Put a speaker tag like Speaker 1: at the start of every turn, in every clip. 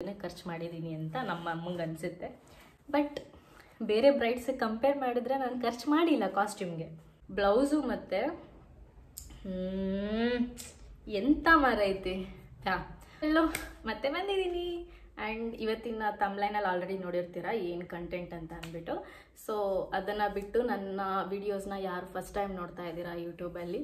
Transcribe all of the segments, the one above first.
Speaker 1: ಖರ್ಚು ಮಾಡಿದ್ದೀನಿ ಅಂತ ನಮ್ಮ ಅಮ್ಮಂಗೆ ಅನಿಸುತ್ತೆ. ಬಟ್ ಬೇರೆ ಬ್ರೈಡ್ಸ್ ಕಂಪೇರ್ ಮಾಡಿದ್ರೆ ನಾನು ಖರ್ಚು ಮಾಡಿಲ್ಲ ಕಾಸ್ಟ್ಯೂಮ್ಗೆ. ಬ್ಲೌಸು ಮತ್ತು ಎಂಥ ಮಾರೈತಿ. ಎಲ್ಲೋ ಮತ್ತೆ ಬಂದಿದ್ದೀನಿ. ಆ್ಯಂಡ್ ಇವತ್ತಿನ ತಮ್ಲೈನಲ್ಲಿ ಆಲ್ರೆಡಿ ನೋಡಿರ್ತೀರ ಏನು ಕಂಟೆಂಟ್ ಅಂತ ಅಂದ್ಬಿಟ್ಟು. ಸೊ ಅದನ್ನು ಬಿಟ್ಟು ನನ್ನ ವಿಡಿಯೋಸ್ನ ಯಾರು ಫಸ್ಟ್ ಟೈಮ್ ನೋಡ್ತಾ ಇದ್ದೀರಾ ಯೂಟ್ಯೂಬಲ್ಲಿ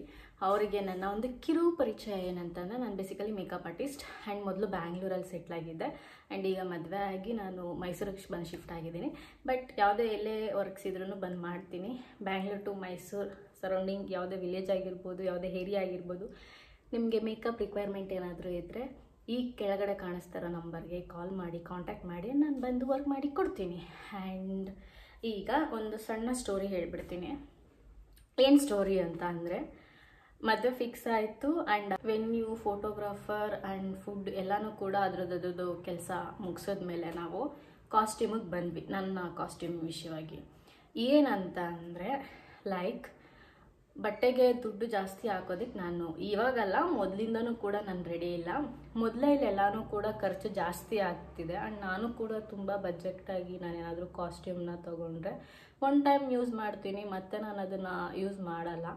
Speaker 1: ಅವರಿಗೆ ನನ್ನ ಒಂದು ಕಿರು ಪರಿಚಯ ಏನಂತಂದರೆ, ನಾನು ಬೇಸಿಕಲಿ ಮೇಕಪ್ ಆರ್ಟಿಸ್ಟ್ ಆ್ಯಂಡ್ ಮೊದಲು ಬ್ಯಾಂಗ್ಳೂರಲ್ಲಿ ಸೆಟ್ಲಾಗಿದ್ದೆ. ಆ್ಯಂಡ್ ಈಗ ಮದುವೆ ಆಗಿ ನಾನು ಮೈಸೂರಿಗೆ ಬಂದು ಶಿಫ್ಟ್ ಆಗಿದ್ದೀನಿ. ಬಟ್ ಯಾವುದೇ ಎಲ್ಲೇ ವರ್ಕ್ಸ್ ಇದ್ರೂ ಬಂದು ಮಾಡ್ತೀನಿ. ಬ್ಯಾಂಗ್ಳೂರ್ ಟು ಮೈಸೂರು ಸರೌಂಡಿಂಗ್ ಯಾವುದೇ ವಿಲೇಜ್ ಆಗಿರ್ಬೋದು, ಯಾವುದೇ ಏರಿಯಾ ಆಗಿರ್ಬೋದು, ನಿಮಗೆ ಮೇಕಪ್ ರಿಕ್ವೈರ್ಮೆಂಟ್ ಏನಾದರೂ ಇದ್ದರೆ ಈ ಕೆಳಗಡೆ ಕಾಣಿಸ್ತಾರೋ ನಂಬರ್ಗೆ ಕಾಲ್ ಮಾಡಿ ಕಾಂಟ್ಯಾಕ್ಟ್ ಮಾಡಿ ನಾನು ಬಂದು ವರ್ಕ್ ಮಾಡಿ ಕೊಡ್ತೀನಿ. ಆ್ಯಂಡ್ ಈಗ ಒಂದು ಸಣ್ಣ ಸ್ಟೋರಿ ಹೇಳ್ಬಿಡ್ತೀನಿ. ಏನು ಸ್ಟೋರಿ ಅಂತ ಅಂದರೆ, ಮದುವೆ ಫಿಕ್ಸ್ ಆಯಿತು. And venue, photographer and food ಎಲ್ಲನೂ ಕೂಡ ಅದರದ್ದು ಕೆಲಸ ಮುಗಿಸೋದ್ಮೇಲೆ ನಾವು ಕಾಸ್ಟ್ಯೂಮಿಗೆ ಬಂದ್ವಿ. ನನ್ನ ಕಾಸ್ಟ್ಯೂಮ್ ವಿಷಯವಾಗಿ ಏನಂತ ಅಂದರೆ, ಲೈಕ್ ಬಟ್ಟೆಗೆ ದುಡ್ಡು ಜಾಸ್ತಿ ಹಾಕೋದಕ್ಕೆ ನಾನು ಇವಾಗಲ್ಲ, ಮೊದಲಿಂದನೂ ಕೂಡ ನಾನು ರೆಡಿ ಇಲ್ಲ. ಮೊದಲೇ ಇಲ್ಲೆಲ್ಲನೂ ಕೂಡ ಖರ್ಚು ಜಾಸ್ತಿ ಆಗ್ತಿದೆ. ಆ್ಯಂಡ್ ನಾನು ಕೂಡ ತುಂಬ ಬಜೆಟಾಗಿ ನಾನೇನಾದರೂ ಕಾಸ್ಟ್ಯೂಮ್ನ ತೊಗೊಂಡ್ರೆ ಒನ್ ಟೈಮ್ ಯೂಸ್ ಮಾಡ್ತೀನಿ, ಮತ್ತು ನಾನು ಅದನ್ನು ಯೂಸ್ ಮಾಡಲ್ಲ.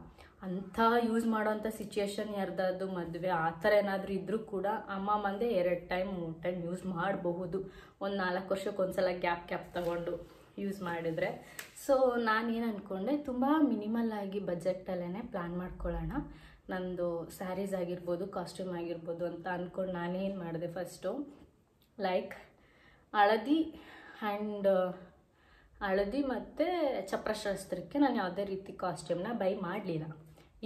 Speaker 1: ಅಂಥ ಯೂಸ್ ಮಾಡೋವಂಥ ಸಿಚುಯೇಷನ್ ಯಾರ್ದಾದ್ರು ಮದುವೆ ಆ ಥರ ಏನಾದರೂ ಇದ್ದರೂ ಕೂಡ ಅಮ್ಮ ಮಂದೆ 2 ಟೈಮ್ 3 ಟೈಮ್ ಯೂಸ್ ಮಾಡಬಹುದು, ಒಂದು 4 ವರ್ಷಕ್ಕೆ ಒಂದ್ಸಲ ಗ್ಯಾಪ್ ತೊಗೊಂಡು ಯೂಸ್ ಮಾಡಿದರೆ. ಸೊ ನಾನೇನು ಅಂದ್ಕೊಂಡೆ, ತುಂಬ ಮಿನಿಮಲ್ ಆಗಿ ಬಜೆಟಲ್ಲೇ ಪ್ಲ್ಯಾನ್ ಮಾಡ್ಕೊಳ್ಳೋಣ, ನಂದು ಸ್ಯಾರೀಸ್ ಆಗಿರ್ಬೋದು, ಕಾಸ್ಟ್ಯೂಮ್ ಆಗಿರ್ಬೋದು ಅಂತ ಅಂದ್ಕೊಂಡು ನಾನೇನು ಮಾಡಿದೆ, ಫಸ್ಟು ಲೈಕ್ ಹಳದಿ ಮತ್ತು ಚಪ್ರಶಾಸ್ತ್ರಕ್ಕೆ ನಾನು ಯಾವುದೇ ರೀತಿ ಕಾಸ್ಟ್ಯೂಮ್ನ ಬೈ ಮಾಡಲಿಲ್ಲ.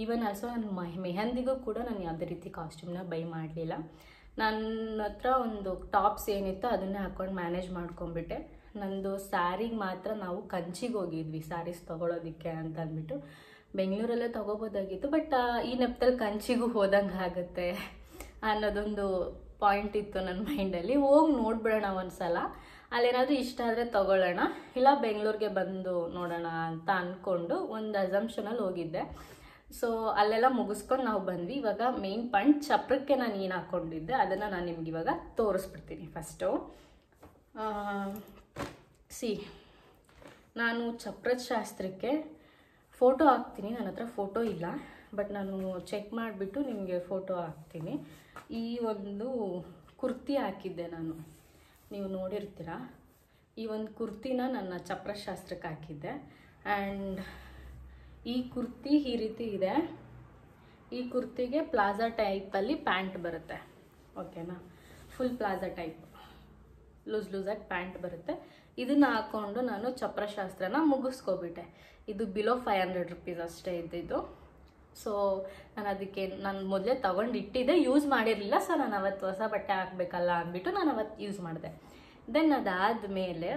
Speaker 1: ಈವನ್ ಆಲ್ಸೋ ನಾನು ಮೆಹಂದಿಗೂ ಕೂಡ ನಾನು ಯಾವುದೇ ರೀತಿ ಕಾಸ್ಟ್ಯೂಮ್ನ ಬೈ ಮಾಡಲಿಲ್ಲ. ನನ್ನ ಹತ್ರ ಒಂದು ಟಾಪ್ಸ್ ಏನಿತ್ತು ಅದನ್ನೇ ಹಾಕ್ಕೊಂಡು ಮ್ಯಾನೇಜ್ ಮಾಡ್ಕೊಂಡ್ಬಿಟ್ಟೆ. ನಂದು ಸ್ಯಾರಿಗೆ ಮಾತ್ರ ನಾವು ಕಂಚಿಗೆ ಹೋಗಿದ್ವಿ ಸ್ಯಾರೀಸ್ ತೊಗೊಳೋದಕ್ಕೆ ಅಂತ ಅಂದ್ಬಿಟ್ಟು. ಬೆಂಗಳೂರಲ್ಲೇ ತೊಗೋಬೋದಾಗಿತ್ತು, ಬಟ್ ಈ ನೆಪದಲ್ಲಿ ಕಂಚಿಗೂ ಹೋದಂಗೆ ಆಗುತ್ತೆ ಅನ್ನೋದೊಂದು ಪಾಯಿಂಟ್ ಇತ್ತು ನನ್ನ ಮೈಂಡಲ್ಲಿ. ಹೋಗಿ ನೋಡ್ಬಿಡೋಣ ಒಂದು ಸಲ, ಅಲ್ಲೇನಾದರೂ ಇಷ್ಟ ಆದರೆ ತೊಗೊಳ್ಳೋಣ, ಇಲ್ಲ ಬೆಂಗಳೂರಿಗೆ ಬಂದು ನೋಡೋಣ ಅಂತ ಅಂದ್ಕೊಂಡು ಒಂದು ಅಸಂಪ್ಷನಲ್ಲಿ ಹೋಗಿದ್ದೆ. ಸೊ ಅಲ್ಲೆಲ್ಲ ಮುಗಿಸ್ಕೊಂಡು ನಾವು ಬಂದ್ವಿ. ಇವಾಗ ಮೇನ್ ಪಾಯಿಂಟ್, ಚಪ್ರಕ್ಕೆ ನಾನು ಏನು ಹಾಕ್ಕೊಂಡಿದ್ದೆ ಅದನ್ನು ನಾನು ನಿಮ್ಗೆ ಇವಾಗ ತೋರಿಸ್ಬಿಡ್ತೀನಿ. ಫಸ್ಟು ನಾನು ಚಪ್ರದ ಶಾಸ್ತ್ರಕ್ಕೆ ಫೋಟೋ ಹಾಕ್ತೀನಿ. ನನ್ನ ಹತ್ರ ಫೋಟೋ ಇಲ್ಲ, ಬಟ್ ನಾನು ಚೆಕ್ ಮಾಡಿಬಿಟ್ಟು ನಿಮಗೆ ಫೋಟೋ ಹಾಕ್ತೀನಿ. ಈ ಒಂದು ಕುರ್ತಿ ಹಾಕಿದ್ದೆ ನಾನು, ನೀವು ನೋಡಿರ್ತೀರ. ಈ ಒಂದು ಕುರ್ತಿನ ನನ್ನ ಚಪ್ರಶಾಸ್ತ್ರಕ್ಕೆ ಹಾಕಿದ್ದೆ. ಆ್ಯಂಡ್ ಈ ಕುರ್ತಿ ಈ ರೀತಿ ಇದೆ. ಈ ಕುರ್ತಿಗೆ ಪ್ಲಾಜಾ ಟೈಪಲ್ಲಿ ಪ್ಯಾಂಟ್ ಬರುತ್ತೆ, ಓಕೆನಾ? ಫುಲ್ ಪ್ಲಾಜಾ ಟೈಪ್ ಲೂಸಾಗಿ ಪ್ಯಾಂಟ್ ಬರುತ್ತೆ. ಇದನ್ನು ಹಾಕ್ಕೊಂಡು ನಾನು ಚಪ್ರಶಾಸ್ತ್ರನ ಮುಗಿಸ್ಕೊಬಿಟ್ಟೆ. ಇದು ಬಿಲೋ 500 ರೂಪೀಸ್ ಅಷ್ಟೇ ಇದ್ದಿದ್ದು. ಸೊ ನಾನು ಮೊದಲೇ ತೊಗೊಂಡು ಇಟ್ಟಿದ್ದೆ, ಯೂಸ್ ಮಾಡಿರಲಿಲ್ಲ. ಸೊ ನಾನು ಅವತ್ತು ಹೊಸ ಬಟ್ಟೆ ಹಾಕಬೇಕಲ್ಲ ಅಂದ್ಬಿಟ್ಟು ನಾನು ಅವತ್ತು ಯೂಸ್ ಮಾಡಿದೆ. ದೆನ್ ಅದಾದಮೇಲೆ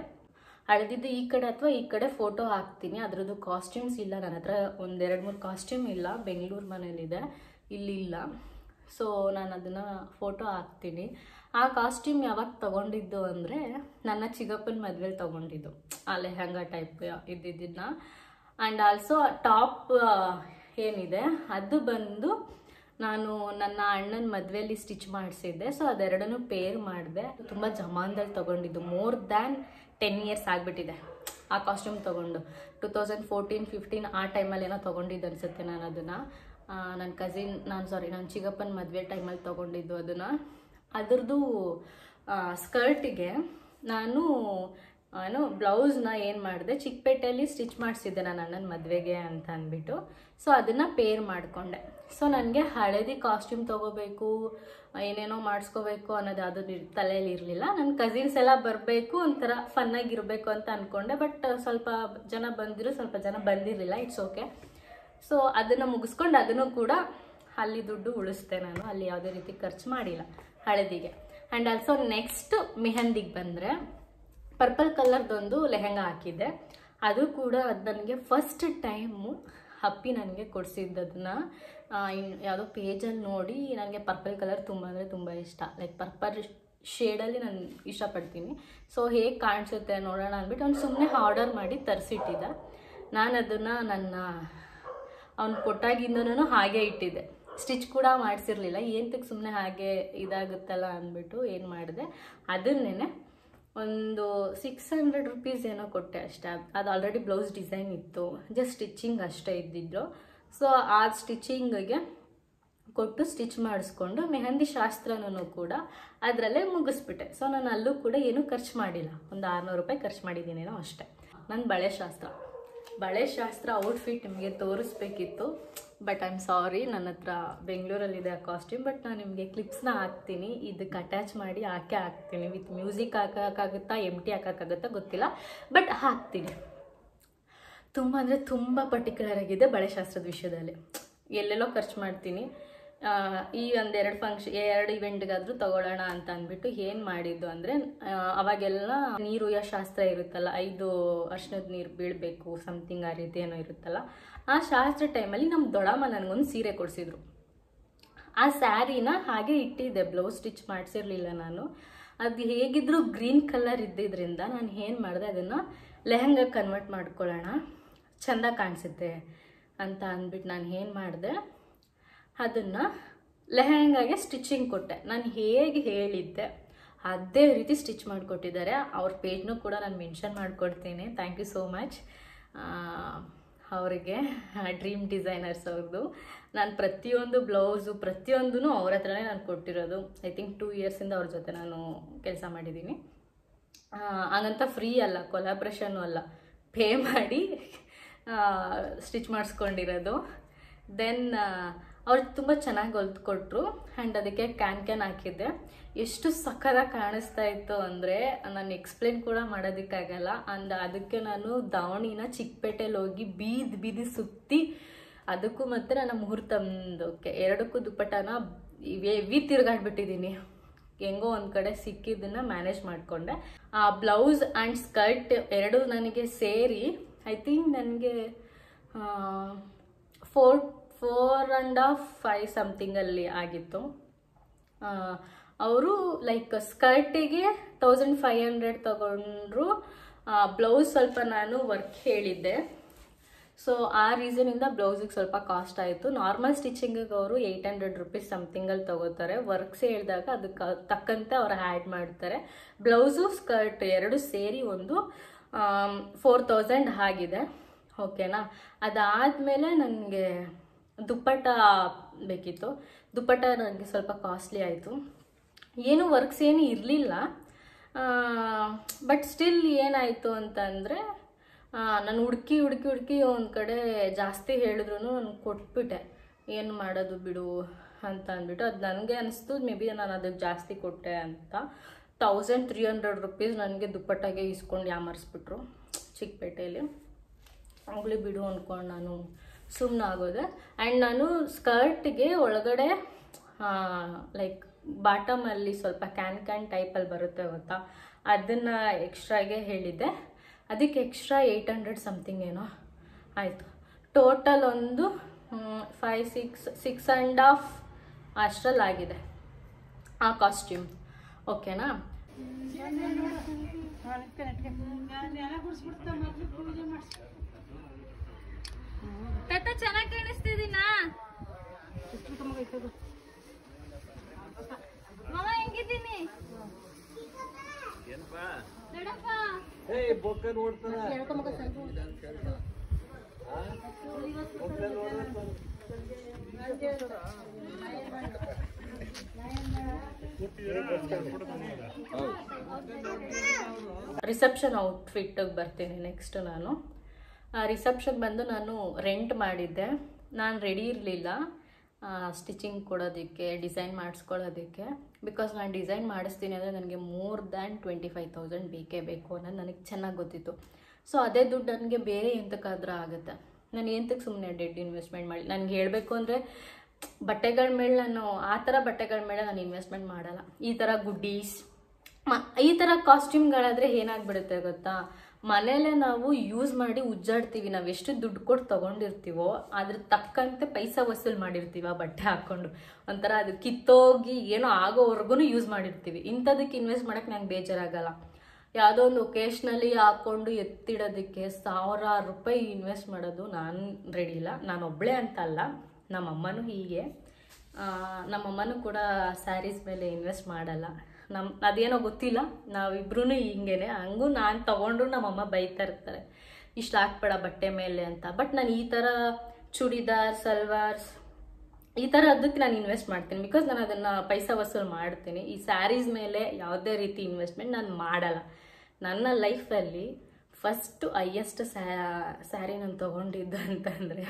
Speaker 1: ಹಳದಿದ್ದು ಈ ಕಡೆ ಅಥವಾ ಈ ಕಡೆ ಫೋಟೋ ಹಾಕ್ತೀನಿ. ಅದರದ್ದು ಕಾಸ್ಟ್ಯೂಮ್ಸ್ ಇಲ್ಲ ನನ್ನ ಹತ್ರ, 1-2-3 ಕಾಸ್ಟ್ಯೂಮ್ ಇಲ್ಲ. ಬೆಂಗಳೂರು ಮನೇಲಿದೆ, ಇಲ್ಲಿಲ್ಲ. ಸೊ ನಾನು ಅದನ್ನು ಫೋಟೋ ಹಾಕ್ತೀನಿ. ಆ ಕಾಸ್ಟ್ಯೂಮ್ ಯಾವಾಗ ತೊಗೊಂಡಿದ್ದು ಅಂದರೆ, ನನ್ನ ಚಿಕ್ಕಪ್ಪನ ಮದುವೆಲಿ ತೊಗೊಂಡಿದ್ದು, ಆ ಲೆಹಂಗಾ ಟೈಪ್ ಇದ್ದಿದ್ದನ್ನ. ಆ್ಯಂಡ್ ಆಲ್ಸೋ ಟಾಪ್ ಏನಿದೆ ಅದು ಬಂದು ನಾನು ನನ್ನ ಅಣ್ಣನ ಮದುವೆಯಲ್ಲಿ ಸ್ಟಿಚ್ ಮಾಡಿಸಿದ್ದೆ. ಸೊ ಅದೆರಡನ್ನೂ ಪೇರ್ ಮಾಡಿದೆ. ತುಂಬ ಜಮಾನ್ದಲ್ಲಿ ತೊಗೊಂಡಿದ್ದು, ಮೋರ್ ದ್ಯಾನ್ 10 ಇಯರ್ಸ್ ಆಗಿಬಿಟ್ಟಿದೆ ಆ ಕಾಸ್ಟ್ಯೂಮ್ ತೊಗೊಂಡು. 2014-15 ಆ ಟೈಮಲ್ಲಿ ಏನೋ ತೊಗೊಂಡಿದ್ದು ಅನಿಸುತ್ತೆ ನಾನು ಅದನ್ನು. ನನ್ನ ಚಿಕ್ಕಪ್ಪನ ಮದುವೆ ಟೈಮಲ್ಲಿ ತೊಗೊಂಡಿದ್ದು ಅದನ್ನು. ಅದರದ್ದು ಸ್ಕರ್ಟಿಗೆ ನಾನು ಬ್ಲೌಸ್ನ ಏನು ಮಾಡಿದೆ, ಚಿಕ್ಕಪೇಟೆಯಲ್ಲಿ ಸ್ಟಿಚ್ ಮಾಡಿಸಿದ್ದೆ ನನ್ನ ಅಣ್ಣನ ಮದುವೆಗೆ ಅಂತ ಅಂದ್ಬಿಟ್ಟು. ಸೊ ಅದನ್ನು ಪೇರ್ ಮಾಡಿಕೊಂಡೆ. ಸೊ ನನಗೆ ಹಳದಿ ಕಾಸ್ಟ್ಯೂಮ್ ತೊಗೋಬೇಕು, ಏನೇನೋ ಮಾಡಿಸ್ಕೋಬೇಕು ಅನ್ನೋದು ಅದು ತಲೆಯಲ್ಲಿ ಇರಲಿಲ್ಲ. ನನ್ನ ಕಸಿನ್ಸ್ ಎಲ್ಲ ಬರಬೇಕು, ಒಂಥರ ಫನ್ನಾಗಿರಬೇಕು ಅಂತ ಅಂದ್ಕೊಂಡೆ. ಬಟ್ ಸ್ವಲ್ಪ ಜನ ಬಂದಿರು, ಸ್ವಲ್ಪ ಜನ ಬಂದಿರಲಿಲ್ಲ. It's okay. ಸೊ ಅದನ್ನು ಮುಗಿಸ್ಕೊಂಡು ಅದನ್ನು ಕೂಡ ಅಲ್ಲಿ ದುಡ್ಡು ಉಳಿಸ್ದೆ ನಾನು, ಅಲ್ಲಿ ಯಾವುದೇ ರೀತಿ ಖರ್ಚು ಮಾಡಿಲ್ಲ ಹಳದಿಗೆ. ಆ್ಯಂಡ್ ಆಲ್ಸೋ ನೆಕ್ಸ್ಟ್ ಮೆಹಂದಿಗೆ ಬಂದರೆ, ಪರ್ಪಲ್ ಕಲರ್ದೊಂದು ಲೆಹಂಗಾ ಹಾಕಿದ್ದೆ. ಅದು ಕೂಡ ಅದು ನನಗೆ ಫಸ್ಟ್ ಟೈಮು ಹಪ್ಪಿ ನನಗೆ ಕೊಡಿಸಿದ್ದದನ್ನ. ಯಾವುದೋ ಪೇಜಲ್ಲಿ ನೋಡಿ ನನಗೆ ಪರ್ಪಲ್ ಕಲರ್ ತುಂಬ ಅಂದರೆ ತುಂಬ ಇಷ್ಟ. ಲೈಕ್ ಪರ್ಪಲ್ ಶೇಡಲ್ಲಿ ನಾನು ಇಷ್ಟಪಡ್ತೀನಿ. ಸೊ ಹೇಗೆ ಕಾಣಿಸುತ್ತೆ ನೋಡೋಣ ಅಂದ್ಬಿಟ್ಟು ಅವ್ನು ಸುಮ್ಮನೆ ಆರ್ಡರ್ ಮಾಡಿ ತರಿಸಿಟ್ಟಿದ್ದ. ನಾನು ಅದನ್ನು ಅವ್ನು ಕೊಟ್ಟಾಗಿಂದನೂ ಹಾಗೆ ಇಟ್ಟಿದ್ದೆ. ಸ್ಟಿಚ್ ಕೂಡ ಮಾಡಿಸಿರ್ಲಿಲ್ಲ. ಏನಕ್ಕೆ ಸುಮ್ಮನೆ ಹಾಗೆ ಇದಾಗುತ್ತಲ್ಲ ಅಂದ್ಬಿಟ್ಟು ಏನು ಮಾಡಿದೆ, ಅದನ್ನೇ ಒಂದು 600 ರುಪೀಸ್ ಏನೋ ಕೊಟ್ಟೆ ಅಷ್ಟೇ. ಅದು ಆಲ್ರೆಡಿ ಬ್ಲೌಸ್ ಡಿಸೈನ್ ಇತ್ತು, ಜಸ್ಟ್ ಸ್ಟಿಚಿಂಗ್ ಅಷ್ಟೇ ಇದ್ದಿದ್ದು. ಸೊ ಆ ಸ್ಟಿಚಿಂಗಿಗೆ ಕೊಟ್ಟು ಸ್ಟಿಚ್ ಮಾಡಿಸ್ಕೊಂಡು ಮೆಹಂದಿ ಶಾಸ್ತ್ರನೂ ಕೂಡ ಅದರಲ್ಲೇ ಮುಗಿಸ್ಬಿಟ್ಟೆ. ಸೊ ನಾನು ಅಲ್ಲೂ ಕೂಡ ಏನೂ ಖರ್ಚು ಮಾಡಿಲ್ಲ, ಒಂದು 600 ರೂಪಾಯಿ ಖರ್ಚು ಮಾಡಿದ್ದೀನೇನೋ ಅಷ್ಟೇ. ನನ್ನ ಬಳೆ ಶಾಸ್ತ್ರ ಔಟ್ಫಿಟ್ ನಿಮಗೆ ತೋರಿಸ್ಬೇಕಿತ್ತು, ಬಟ್ ಐ ಆಮ್ ಸಾರಿ, ನನ್ನ ಹತ್ರ ಬೆಂಗಳೂರಲ್ಲಿದೆ ಆ ಕಾಸ್ಟ್ಯೂಮ್. ಬಟ್ ನಾನು ನಿಮಗೆ ಕ್ಲಿಪ್ಸ್ನ ಹಾಕ್ತೀನಿ, ಇದಕ್ಕೆ ಅಟ್ಯಾಚ್ ಮಾಡಿ ಹಾಕ್ತೀನಿ. ವಿತ್ ಮ್ಯೂಸಿಕ್ ಹಾಕೋಕ್ಕಾಗುತ್ತಾ, MT ಹಾಕೋಕ್ಕಾಗುತ್ತಾ ಗೊತ್ತಿಲ್ಲ, ಬಟ್ ಹಾಕ್ತೀನಿ. ತುಂಬ ಅಂದರೆ ತುಂಬ ಪರ್ಟಿಕ್ಯುಲರ್ ಆಗಿದೆ ಬಳೆ ಶಾಸ್ತ್ರದ ವಿಷಯದಲ್ಲಿ. ಎಲ್ಲೆಲ್ಲೋ ಖರ್ಚು ಮಾಡ್ತೀನಿ. ಈ ಎರಡು ಇವೆಂಟ್ಗಾದರೂ ತಗೊಳ್ಳೋಣ ಅಂತ ಅಂದ್ಬಿಟ್ಟು ಏನು ಮಾಡಿದ್ದು ಅಂದರೆ, ಅವಾಗೆಲ್ಲ ನೀರು ಶಾಸ್ತ್ರ ಇರುತ್ತಲ್ಲ, 5 ಅರ್ಶಿನದ ನೀರು ಬೀಳಬೇಕು ಸಮಥಿಂಗ್, ಆ ರೀತಿ ಏನೋ ಇರುತ್ತಲ್ಲ. ಆ ಶಾಸ್ತ್ರ ಟೈಮಲ್ಲಿ ನಮ್ಮ ದೊಡ್ಡಮ್ಮ ನನಗೊಂದು ಸೀರೆ ಕೊಡಿಸಿದ್ರು. ಆ ಸ್ಯಾರಿನ ಹಾಗೆ ಇಟ್ಟಿದ್ದೆ, ಬ್ಲೌಸ್ ಸ್ಟಿಚ್ ಮಾಡಿಸಿರ್ಲಿಲ್ಲ ನಾನು. ಅದು ಹೇಗಿದ್ರು ಗ್ರೀನ್ ಕಲರ್ ಇದ್ದಿದ್ದರಿಂದ ನಾನು ಏನು ಮಾಡಿದೆ, ಅದನ್ನು ಲೆಹಂಗಾ ಕನ್ವರ್ಟ್ ಮಾಡ್ಕೊಳ್ಳೋಣ, ಚೆಂದ ಕಾಣಿಸುತ್ತೆ ಅಂತ ಅಂದ್ಬಿಟ್ಟು ನಾನು ಏನು ಮಾಡಿದೆ, ಅದನ್ನು ಲೆಹಂಗಾಗೆ ಸ್ಟಿಚಿಂಗ್ ಕೊಟ್ಟೆ. ನಾನು ಹೇಗೆ ಹೇಳಿದ್ದೆ ಅದೇ ರೀತಿ ಸ್ಟಿಚ್ ಮಾಡಿಕೊಟ್ಟಿದ್ದಾರೆ. ಅವ್ರ ಪೇಜ್ನೂ ಕೂಡ ನಾನು ಮೆನ್ಷನ್ ಮಾಡಿಕೊಡ್ತೀನಿ. ಥ್ಯಾಂಕ್ ಯು ಸೋ ಮಚ್ ಅವರಿಗೆ, ಡ್ರೀಮ್ ಡಿಸೈನರ್ಸ್ ಅವ್ರದ್ದು. ನಾನು ಪ್ರತಿಯೊಂದು ಬ್ಲೌಸು ಪ್ರತಿಯೊಂದೂ ಅವ್ರ ಹತ್ರನೇ ನಾನು ಕೊಟ್ಟಿರೋದು. ಐ ಥಿಂಕ್ 2 ಇಯರ್ಸಿಂದ ಅವ್ರ ಜೊತೆ ನಾನು ಕೆಲಸ ಮಾಡಿದ್ದೀನಿ. ಹಾಗಂತ ಫ್ರೀ ಅಲ್ಲ, ಕೊಲಾಬ್ರೇಷನ್ನು ಅಲ್ಲ, ಪೇ ಮಾಡಿ ಸ್ಟಿಚ್ ಮಾಡಿಸ್ಕೊಂಡಿರೋದು. ದೆನ್ ಅವ್ರು ತುಂಬ ಚೆನ್ನಾಗಿ ಹೊಲ್ದುಕೊಟ್ರು. ಆ್ಯಂಡ್ ಅದಕ್ಕೆ ಕ್ಯಾನ್ ಹಾಕಿದ್ದೆ. ಎಷ್ಟು ಸಖತ್ತಾಗಿ ಕಾಣಿಸ್ತಾ ಇತ್ತು ಅಂದರೆ ನಾನು ಎಕ್ಸ್ಪ್ಲೇನ್ ಕೂಡ ಮಾಡೋದಕ್ಕಾಗಲ್ಲ. ಅದಕ್ಕೆ ನಾನು ದಾವಣಿನ ಚಿಕ್ಕಪೇಟೆಯಲ್ಲಿ ಹೋಗಿ ಬೀದಿ ಸುತ್ತಿ, ಅದಕ್ಕೂ ಮತ್ತು ನನ್ನ ಮುಹೂರ್ತಂದಕ್ಕೆ 2ಕ್ಕೂ ದುಪ್ಪಟ್ಟನ ಹೆವಿ ತಿರುಗಾಡ್ಬಿಟ್ಟಿದ್ದೀನಿ. ಹೆಂಗೋ ಒಂದು ಕಡೆ ಸಿಕ್ಕಿದ್ದನ್ನು ಮ್ಯಾನೇಜ್ ಮಾಡಿಕೊಂಡೆ. ಆ ಬ್ಲೌಸ್ ಆ್ಯಂಡ್ ಸ್ಕರ್ಟ್ 2 ನನಗೆ ಸೇರಿ ಐ ಥಿಂಕ್ ನನಗೆ 4.5 ಸಮಥಿಂಗಲ್ಲಿ ಆಗಿತ್ತು. ಅವರು ಲೈಕ್ ಸ್ಕರ್ಟಿಗೆ 1500 ತಗೊಂಡ್ರು. ಬ್ಲೌಸ್ ಸ್ವಲ್ಪ ನಾನು ವರ್ಕ್ ಹೇಳಿದ್ದೆ, ಸೊ ಆ ರೀಸನಿಂದ ಬ್ಲೌಸಿಗೆ ಸ್ವಲ್ಪ ಕಾಸ್ಟ್ ಆಯಿತು. ನಾರ್ಮಲ್ ಸ್ಟಿಚಿಂಗಿಗೆ ಅವರು 800 ರುಪೀಸ್ ಸಮಥಿಂಗಲ್ಲಿ ತಗೋತಾರೆ. ವರ್ಕ್ಸ್ ಹೇಳಿದಾಗ ಅದಕ್ಕೆ ತಕ್ಕಂತೆ ಅವ್ರು ಆ್ಯಡ್ ಮಾಡ್ತಾರೆ. ಬ್ಲೌಸು ಸ್ಕರ್ಟ್ 2 ಸೇರಿ ಒಂದು 4000 ಆಗಿದೆ. ಓಕೆನಾ. ಅದಾದಮೇಲೆ ನನಗೆ ದುಪ್ಪಟ್ಟ ಬೇಕಿತ್ತು. ದುಪ್ಪಟ್ಟ ನನಗೆ ಸ್ವಲ್ಪ ಕಾಸ್ಟ್ಲಿ ಆಯಿತು. ಏನು ವರ್ಕ್ಸ್ ಏನು ಇರಲಿಲ್ಲ, ಬಟ್ ಸ್ಟಿಲ್ ಏನಾಯಿತು ಅಂತಂದರೆ, ನಾನು ಹುಡುಕಿ ಒಂದು ಕಡೆ ಜಾಸ್ತಿ ಹೇಳಿದ್ರು ನಾನು ಕೊಟ್ಬಿಟ್ಟೆ. ಏನು ಮಾಡೋದು ಬಿಡು ಅಂತ ಅಂದ್ಬಿಟ್ಟು ಅದು ನನಗೆ ಅನಿಸ್ತು, ಮೇ ಬಿ ನಾನು ಅದಕ್ಕೆ ಜಾಸ್ತಿ ಕೊಟ್ಟೆ ಅಂತ. 1300 ರುಪೀಸ್ ನನಗೆ ದುಪ್ಪಟ್ಟಾಗೆ ಇಸ್ಕೊಂಡು ಯಾಮರ್ಸ್ಬಿಟ್ರು ಚಿಕ್ಕಪೇಟೆಯಲ್ಲಿ. ಹೋಗ್ಲಿ ಬಿಡು ಅಂದ್ಕೊಂಡು ನಾನು ಸುಮ್ಮನೆ ಆಗೋದೆ. ಆ್ಯಂಡ್ ನಾನು ಸ್ಕರ್ಟ್ಗೆ ಒಳಗಡೆ ಲೈಕ್ ಬಾಟಮಲ್ಲಿ ಸ್ವಲ್ಪ ಕ್ಯಾನ್ ಟೈಪಲ್ಲಿ ಬರುತ್ತೆ ಗೊತ್ತಾ, ಅದನ್ನು ಎಕ್ಸ್ಟ್ರಾಗೆ ಹೇಳಿದ್ದೆ. ಅದಕ್ಕೆ ಎಕ್ಸ್ಟ್ರಾ 800 ಸಮಥಿಂಗ್ ಏನೋ ಆಯಿತು. ಟೋಟಲ್ ಒಂದು 6.5 ಅಷ್ಟರಲ್ಲಾಗಿದೆ ಆ ಕಾಸ್ಟ್ಯೂಮ್. ಓಕೆನಾ.
Speaker 2: ತಾತ ಚೆನ್ನಾಗಿ ಕಾಣಿಸ್ತಿದ್ದೀನಾ? ಮಾಮ ಹೆಂಗಿದ್ದೀನಿ? ದೊಡ್ಡಪ್ಪ
Speaker 1: ರಿಸೆಪ್ಷನ್ ಔಟ್ಫಿಟ್ಟಿಗೆ ಬರ್ತೀನಿ ನೆಕ್ಸ್ಟ್. ನಾನು ರಿಸೆಪ್ಷನ್ ಬಂದು ನಾನು ರೆಂಟ್ ಮಾಡಿದ್ದೆ. ನಾನು ರೆಡಿ ಇರಲಿಲ್ಲ ಸ್ಟಿಚಿಂಗ್ ಕೊಡೋದಕ್ಕೆ, ಡಿಸೈನ್ ಮಾಡಿಸ್ಕೊಳ್ಳೋದಕ್ಕೆ. ಬಿಕಾಸ್ ನಾನು ಡಿಸೈನ್ ಮಾಡಿಸ್ತೀನಿ ಅಂದರೆ ನನಗೆ more than 25,000 ಬೇಕೇ ಬೇಕು ಅನ್ನೋದು ನನಗೆ ಚೆನ್ನಾಗಿ ಗೊತ್ತಿತ್ತು. ಸೊ ಅದೇ ದುಡ್ಡು ನನಗೆ ಬೇರೆ ಎಂತಕ್ಕಾದ್ರೂ ಆಗುತ್ತೆ. ನಾನು ಎಂತಕ್ಕೆ ಸುಮ್ಮನೆ ಡೆಡ್ ಇನ್ವೆಸ್ಟ್ಮೆಂಟ್ ಮಾಡಿ, ನನಗೆ ಹೇಳಬೇಕು ಅಂದರೆ ಬಟ್ಟೆಗಳ ಮೇಲೆ ನಾನು ಆ ಥರ ಬಟ್ಟೆಗಳ ಮೇಲೆ ನಾನು ಇನ್ವೆಸ್ಟ್ಮೆಂಟ್ ಮಾಡಲ್ಲ. ಈ ಥರ ಗುಡ್ಡೀಸ್, ಈ ಥರ ಕಾಸ್ಟ್ಯೂಮ್ಗಳಾದರೆ ಏನಾಗ್ಬಿಡುತ್ತೆ ಗೊತ್ತಾ, ಮನೇಲೆ ನಾವು ಯೂಸ್ ಮಾಡಿ ಉಜ್ಜಾಡ್ತೀವಿ. ನಾವು ಎಷ್ಟು ದುಡ್ಡು ಕೊಟ್ಟು ತೊಗೊಂಡಿರ್ತೀವೋ ಅದ್ರ ತಕ್ಕಂತೆ ಪೈಸಾ ವಸೂಲು ಮಾಡಿರ್ತೀವಿ ಆ ಬಟ್ಟೆ ಹಾಕ್ಕೊಂಡು. ಒಂಥರ ಅದು ಕಿತ್ತೋಗಿ ಏನೋ ಆಗೋವರೆಗೂ ಯೂಸ್ ಮಾಡಿರ್ತೀವಿ. ಇಂಥದಕ್ಕೆ ಇನ್ವೆಸ್ಟ್ ಮಾಡೋಕ್ಕೆ ನಂಗೆ ಬೇಜಾರಾಗಲ್ಲ. ಯಾವುದೋ ಒಂದು ಒಕೇಶ್ನಲಿ ಹಾಕ್ಕೊಂಡು ಎತ್ತಿಡೋದಕ್ಕೆ 1000 ರೂಪಾಯಿ ಇನ್ವೆಸ್ಟ್ ಮಾಡೋದು ನಾನು ರೆಡಿ ಇಲ್ಲ. ನಾನು ಒಬ್ಬಳೇ ಅಂತ ಅಲ್ಲ, ನಮ್ಮಮ್ಮನೂ ಹೀಗೆ. ನಮ್ಮಮ್ಮನೂ ಕೂಡ ಸ್ಯಾರೀಸ್ ಮೇಲೆ ಇನ್ವೆಸ್ಟ್ ಮಾಡಲ್ಲ. ಅದೇನೋ ಗೊತ್ತಿಲ್ಲ, ನಾವಿಬ್ರೂ ಹಿಂಗೇನೆ. ಹಂಗೂ ನಾನು ತೊಗೊಂಡ್ರು ನಮ್ಮಮ್ಮ ಬೈತಾ ಇರ್ತಾರೆ, ಇಷ್ಟು ಹಾಕ್ಬೇಡ ಬಟ್ಟೆ ಮೇಲೆ ಅಂತ. ಬಟ್ ನಾನು ಈ ಥರ ಚೂಡಿದಾರ್, ಸಲ್ವಾರ್ಸ್ ಈ ಥರದಕ್ಕೆ ನಾನು ಇನ್ವೆಸ್ಟ್ ಮಾಡ್ತೀನಿ. ಬಿಕಾಸ್ ನಾನು ಅದನ್ನು ಪೈಸಾ ವಸೂಲು ಮಾಡ್ತೀನಿ. ಈ ಸ್ಯಾರೀಸ್ ಮೇಲೆ ಯಾವುದೇ ರೀತಿ ಇನ್ವೆಸ್ಟ್ಮೆಂಟ್ ನಾನು ಮಾಡಲ್ಲ. ನನ್ನ ಲೈಫಲ್ಲಿ ಫಸ್ಟು ಹೈಯೆಸ್ಟ್ ಸ್ಯಾರಿ ನಾನು ತೊಗೊಂಡಿದ್ದು ಅಂತಂದರೆ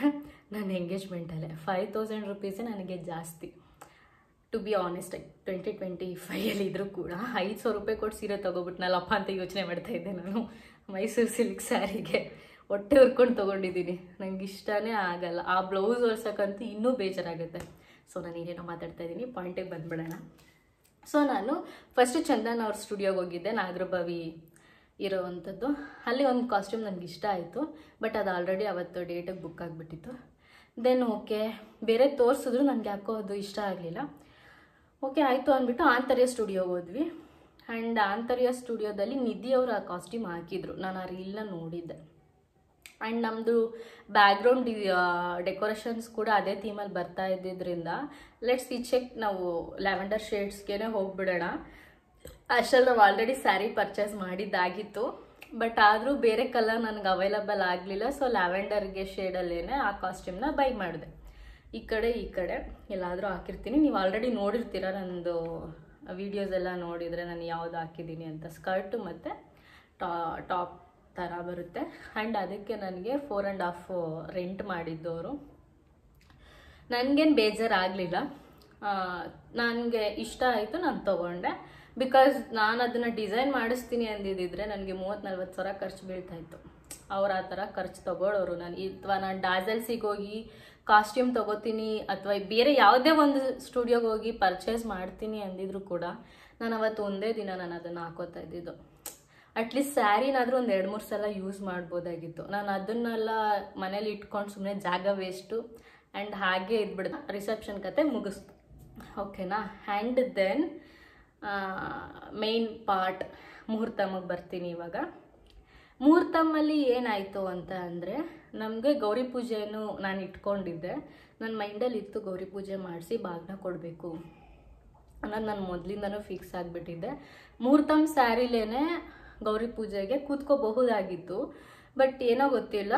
Speaker 1: ನನ್ನ ಎಂಗೇಜ್ಮೆಂಟಲ್ಲೇ 5000 ರುಪೀಸೇ ನನಗೆ ಜಾಸ್ತಿ. ಟು ಬಿ ಆನೆಸ್ಟ್, 2025 ಇದ್ರೂ ಕೂಡ 5000 ರೂಪಾಯಿ ಕೊಟ್ಟು ಸೀರೆ ತೊಗೊಬಿಟ್ನಲ್ಲಪ್ಪ ಅಂತ ಯೋಚನೆ ಮಾಡ್ತಾಯಿದ್ದೆ ನಾನು. ಮೈಸೂರು ಸಿಲ್ಕ್ ಸ್ಯಾರಿಗೆ ಹೊಟ್ಟೆ ಹುರ್ಕೊಂಡು ತೊಗೊಂಡಿದ್ದೀನಿ. ನಂಗೆ ಇಷ್ಟನೇ ಆಗಲ್ಲ. ಆ ಬ್ಲೌಸ್ ಹೊಲ್ಸಕ್ಕಂತೂ ಇನ್ನೂ ಬೇಜಾರಾಗುತ್ತೆ. ಸೊ ನಾನು ಏನೇನೋ ಮಾತಾಡ್ತಾ ಇದ್ದೀನಿ, ಪಾಯಿಂಟಿಗೆ ಬಂದ್ಬಿಡೋಣ. ಸೊ ನಾನು ಫಸ್ಟು ಚಂದನ್ ಅವ್ರ ಸ್ಟುಡಿಯೋಗೆ ಹೋಗಿದ್ದೆ, ನಾಗರಬಾವಿ ಇರೋವಂಥದ್ದು. ಅಲ್ಲಿ ಒಂದು ಕಾಸ್ಟ್ಯೂಮ್ ನನಗೆ ಇಷ್ಟ ಆಯಿತು, ಬಟ್ ಅದು ಆಲ್ರೆಡಿ ಅವತ್ತು ಡೇಟಿಗೆ ಬುಕ್ ಆಗಿಬಿಟ್ಟಿತ್ತು. ದೆನ್ ಓಕೆ, ಬೇರೆ ತೋರಿಸಿದ್ರು ನನಗೆ ಯಾಕೋ ಅದು ಇಷ್ಟ ಆಗಲಿಲ್ಲ. ಓಕೆ ಆಯಿತು ಅಂದ್ಬಿಟ್ಟು ಆಂತರ್ಯ ಸ್ಟುಡಿಯೋಗೆ ಹೋದ್ವಿ. ಆ್ಯಂಡ್ ಆಂತರ್ಯ ಸ್ಟುಡಿಯೋದಲ್ಲಿ ನಿಧಿ ಅವರು ಆ ಕಾಸ್ಟ್ಯೂಮ್ ಹಾಕಿದ್ರು. ನಾನು ಆ ರೀಲ್ನ ನೋಡಿದ್ದೆ. ಆ್ಯಂಡ್ ನಮ್ಮದು ಬ್ಯಾಕ್ಗ್ರೌಂಡ್ ಡೆಕೋರೇಷನ್ಸ್ ಕೂಡ ಅದೇ ಥೀಮಲ್ಲಿ ಬರ್ತಾ ಇದ್ದಿದ್ದರಿಂದ ಲೆಟ್ಸ್ ಈ ಚೆಕ್, ನಾವು ಲ್ಯಾವೆಂಡರ್ ಶೇಡ್ಸ್ಗೆ ಹೋಗ್ಬಿಡೋಣ. ಅಷ್ಟರಲ್ಲಿ ನಾವು ಆಲ್ರೆಡಿ ಸ್ಯಾರಿ ಪರ್ಚೇಸ್ ಮಾಡಿದ್ದಾಗಿತ್ತು, ಬಟ್ ಆದರೂ ಬೇರೆ ಕಲರ್ ನನಗೆ ಅವೈಲಬಲ್ ಆಗಲಿಲ್ಲ. ಸೊ ಲ್ಯಾವೆಂಡರ್ಗೆ ಶೇಡಲ್ಲೇ ಆ ಕಾಸ್ಟ್ಯೂಮ್ನ ಬೈ ಮಾಡಿದೆ. ಈ ಕಡೆ ಎಲ್ಲಾದರೂ ಹಾಕಿರ್ತೀನಿ, ನೀವು ಆಲ್ರೆಡಿ ನೋಡಿರ್ತೀರ ನನ್ನದು ವೀಡಿಯೋಸ್ ಎಲ್ಲ ನೋಡಿದರೆ ನಾನು ಯಾವುದು ಹಾಕಿದ್ದೀನಿ ಅಂತ. ಸ್ಕರ್ಟು ಮತ್ತು ಟಾಪ್ ಥರ ಬರುತ್ತೆ. ಆ್ಯಂಡ್ ಅದಕ್ಕೆ ನನಗೆ 4.5 ರೆಂಟ್ ಮಾಡಿದ್ದವರು. ನನಗೇನು ಬೇಜಾರಾಗಲಿಲ್ಲ, ನನಗೆ ಇಷ್ಟ ಆಯಿತು, ನಾನು ತೊಗೊಂಡೆ. ಬಿಕಾಸ್ ನಾನು ಅದನ್ನು ಡಿಸೈನ್ ಮಾಡಿಸ್ತೀನಿ ಅಂದಿದ್ದಿದ್ರೆ ನನಗೆ 30-40 ಸಾವಿರ ಖರ್ಚು ಬೀಳ್ತಾಯಿತ್ತು. ಅವ್ರು ಆ ಥರ ಖರ್ಚು ತೊಗೊಳೋರು. ನಾನು ಡಾಸಲ್ಸಿಗೆ ಹೋಗಿ ಕಾಸ್ಟ್ಯೂಮ್ ತೊಗೋತೀನಿ ಅಥವಾ ಬೇರೆ ಯಾವುದೇ ಒಂದು ಸ್ಟುಡಿಯೋಗೆ ಹೋಗಿ ಪರ್ಚೇಸ್ ಮಾಡ್ತೀನಿ ಅಂದಿದ್ರು ಕೂಡ ನಾನು ಅವತ್ತು ಒಂದೇ ದಿನ ನಾನು ಅದನ್ನು ಹಾಕೋತಾ ಇದ್ದಿದ್ದು. ಅಟ್ಲೀಸ್ಟ್ ಸ್ಯಾರಿನಾದರೂ ಒಂದು 2-3 ಸಲ ಯೂಸ್ ಮಾಡ್ಬೋದಾಗಿತ್ತು. ನಾನು ಅದನ್ನೆಲ್ಲ ಮನೇಲಿ ಇಟ್ಕೊಂಡು ಸುಮ್ಮನೆ ಜಾಗ ವೇಸ್ಟು. ಆ್ಯಂಡ್ ಹಾಗೆ ಇದ್ಬಿಡ್ತು. ರಿಸೆಪ್ಷನ್ ಕತೆ ಮುಗಿಸ್ತು, ಓಕೆನಾ. ಆ್ಯಂಡ್ ದೆನ್ ಮೇನ್ ಪಾರ್ಟ್ ಮುಹೂರ್ತಮ್ಮಗೆ ಬರ್ತೀನಿ. ಇವಾಗ ಮುಹೂರ್ತಮಲ್ಲಿ ಏನಾಯಿತು ಅಂತ ಅಂದರೆ, ನಮಗೆ ಗೌರಿ ಪೂಜೆನೂ ನಾನು ಇಟ್ಕೊಂಡಿದ್ದೆ. ನನ್ನ ಮೈಂಡಲ್ಲಿ ಇತ್ತು ಗೌರಿ ಪೂಜೆ ಮಾಡಿಸಿ ಬಾಗ್ನ ಕೊಡಬೇಕು ಅನ್ನೋದು ನಾನು ಮೊದಲಿಂದನೂ ಫಿಕ್ಸ್ ಆಗಿಬಿಟ್ಟಿದ್ದೆ. ಮುಹೂರ್ತಮ್ ಸ್ಯಾರಿಲೇ ಗೌರಿ ಪೂಜೆಗೆ ಕೂತ್ಕೋಬಹುದಾಗಿತ್ತು, ಬಟ್ ಏನೋ ಗೊತ್ತಿಲ್ಲ,